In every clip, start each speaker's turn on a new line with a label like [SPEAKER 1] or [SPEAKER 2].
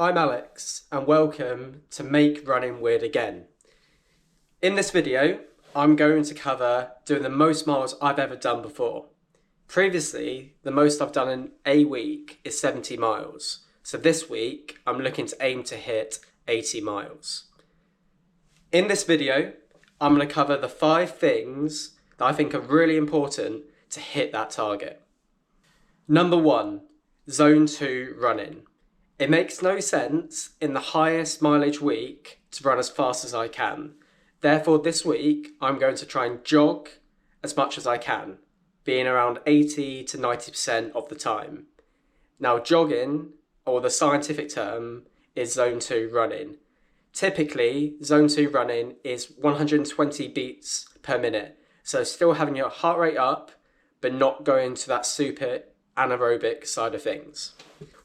[SPEAKER 1] I'm Alex and welcome to Make Running Weird Again. In this video, I'm going to cover doing the most miles I've ever done before. Previously, the most I've done in a week is 70 miles. So this week, I'm looking to aim to hit 80 miles. In this video, I'm going to cover the 5 things that I think are really important to hit that target. Number 1, Zone 2 running. It makes no sense in the highest mileage week to run as fast as I can. Therefore, this week, I'm going to try and jog as much as I can, being around 80 to 90% of the time. Now, jogging, or the scientific term, is Zone 2 running. Typically, Zone 2 running is 120 beats per minute. So still having your heart rate up, but not going to that super anaerobic side of things.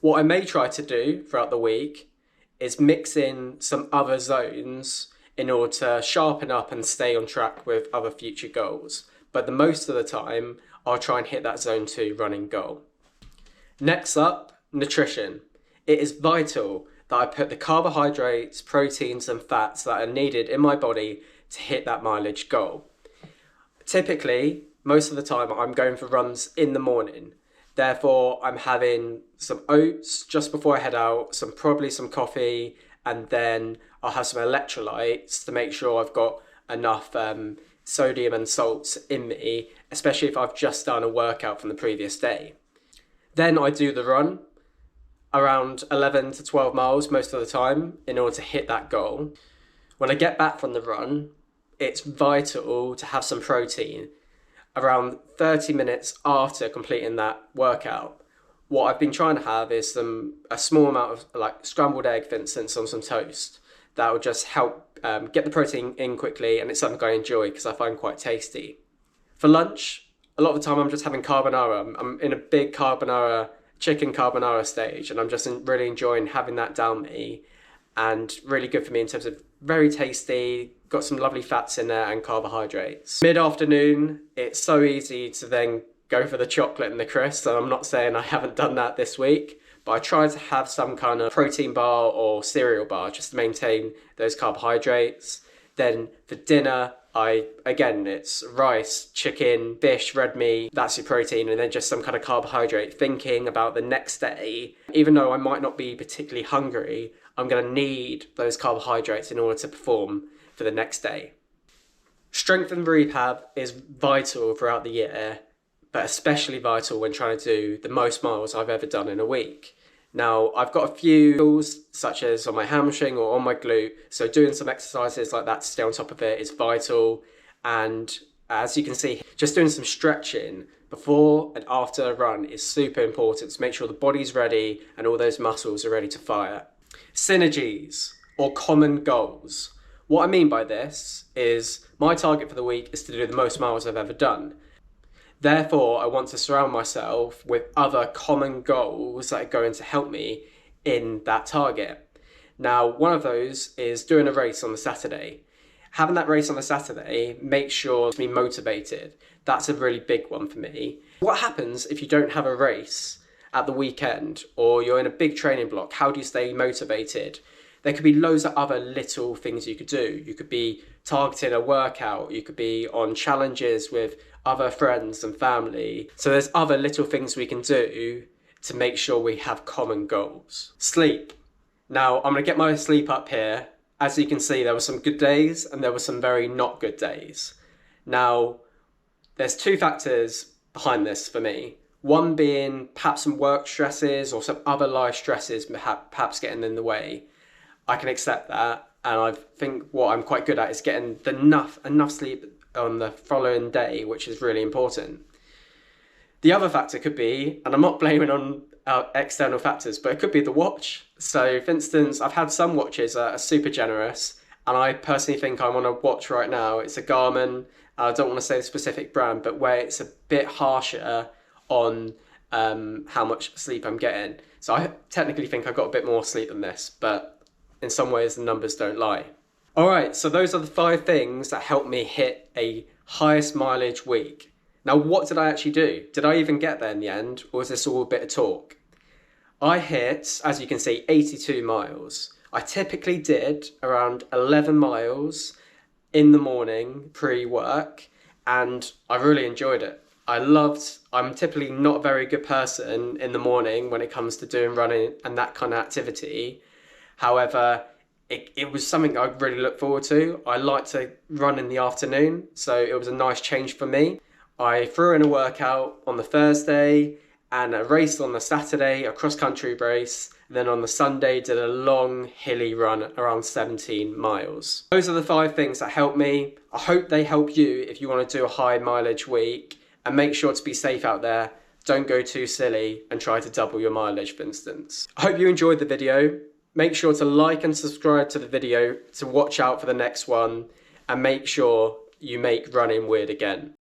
[SPEAKER 1] What I may try to do throughout the week is mix in some other zones in order to sharpen up and stay on track with other future goals. But the most of the time, I'll try and hit that Zone 2 running goal. Next up, nutrition. It is vital that I put the carbohydrates, proteins and fats that are needed in my body to hit that mileage goal. Typically, most of the time I'm going for runs in the morning. Therefore, I'm having some oats just before I head out, probably some coffee, and then I'll have some electrolytes to make sure I've got enough sodium and salts in me, especially if I've just done a workout from the previous day. Then I do the run, around 11 to 12 miles most of the time, in order to hit that goal. When I get back from the run, it's vital to have some protein around 30 minutes after completing that workout. What I've been trying to have is a small amount of like scrambled egg, for instance, on some toast. That will just help get the protein in quickly, and it's something I enjoy because I find quite tasty. For lunch, a lot of the time I'm just having carbonara. I'm in a big chicken carbonara stage, and I'm just really enjoying having that down me, and really good for me in terms of very tasty, got some lovely fats in there and carbohydrates. Mid-afternoon, it's so easy to then go for the chocolate and the crisps, and I'm not saying I haven't done that this week, but I try to have some kind of protein bar or cereal bar just to maintain those carbohydrates. Then for dinner, it's rice, chicken, fish, red meat, that's your protein, and then just some kind of carbohydrate, thinking about the next day. Even though I might not be particularly hungry, I'm going to need those carbohydrates in order to perform for the next day. Strength and rehab is vital throughout the year, but especially vital when trying to do the most miles I've ever done in a week. Now, I've got a few tools, such as on my hamstring or on my glute, so doing some exercises like that to stay on top of it is vital. And as you can see, just doing some stretching before and after a run is super important to make sure the body's ready and all those muscles are ready to fire. Synergies, or common goals. What I mean by this is my target for the week is to do the most miles I've ever done. Therefore, I want to surround myself with other common goals that are going to help me in that target. Now, one of those is doing a race on the Saturday. Having that race on the Saturday makes sure to be motivated. That's a really big one for me. What happens if you don't have a race at the weekend, or you're in a big training block? How do you stay motivated? There could be loads of other little things you could do. You could be targeting a workout. You could be on challenges with other friends and family. So there's other little things we can do to make sure we have common goals. Sleep. Now, I'm going to get my sleep up here. As you can see, there were some good days and there were some very not good days. Now, there's 2 factors behind this for me. One being perhaps some work stresses or some other life stresses perhaps getting in the way. I can accept that, and I think what I'm quite good at is getting enough sleep on the following day, which is really important. The other factor could be, and I'm not blaming on external factors, but it could be the watch. So for instance, I've had some watches that are super generous, and I personally think I'm on a watch right now. It's a Garmin, I don't want to say the specific brand, but where it's a bit harsher on how much sleep I'm getting. So I technically think I got a bit more sleep than this, but in some ways the numbers don't lie. All right, so those are the 5 things that help me hit a highest mileage week. Now, what did I actually do? Did I even get there in the end, or was this all a bit of talk? I hit, as you can see, 82 miles. I typically did around 11 miles in the morning pre-work, and I really enjoyed it. I'm typically not a very good person in the morning when it comes to doing running and that kind of activity. However, it was something I really look forward to. I like to run in the afternoon, so it was a nice change for me. I threw in a workout on the Thursday and a race on the Saturday, a cross-country race. And then on the Sunday, did a long hilly run around 17 miles. Those are the 5 things that helped me. I hope they help you if you want to do a high mileage week. And make sure to be safe out there. Don't go too silly and try to double your mileage, for instance. I hope you enjoyed the video. Make sure to like and subscribe to the video to watch out for the next one. And make sure you make running weird again.